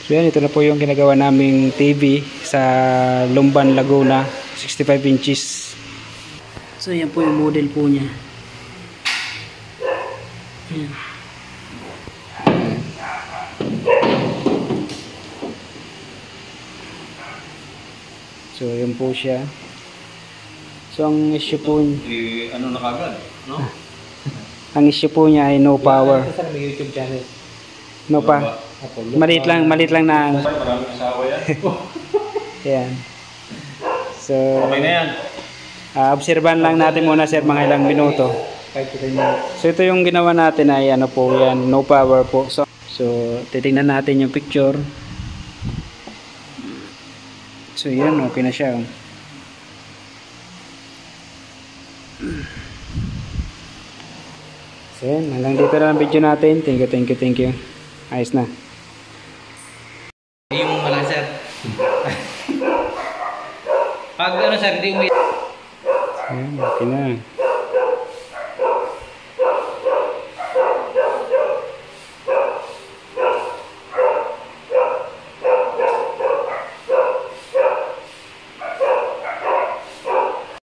So yan, ito na po yung ginagawa naming TV sa Lumban, Laguna, 65 inches. So yan po yung model po niya. Yan. So yun po siya. So ang issue po ano na kagad, no? Ang issue po niya ay no power. Sa may YouTube channel. No pa. Maliit lang na. Maraming asawa yan. Yan. So Okay na yan. Obserbahan lang natin muna sir mga ilang minuto. 5 to 10 minutes. So ito yung ginawa natin ay ano po yan, no power po. So titingnan natin yung picture. So yan, okay na siya. So yan, hanggang dito na ang video natin. Thank you. Ayos na. Yung malaki sir. Pag ano sir, hindi mo Ayan, okay na.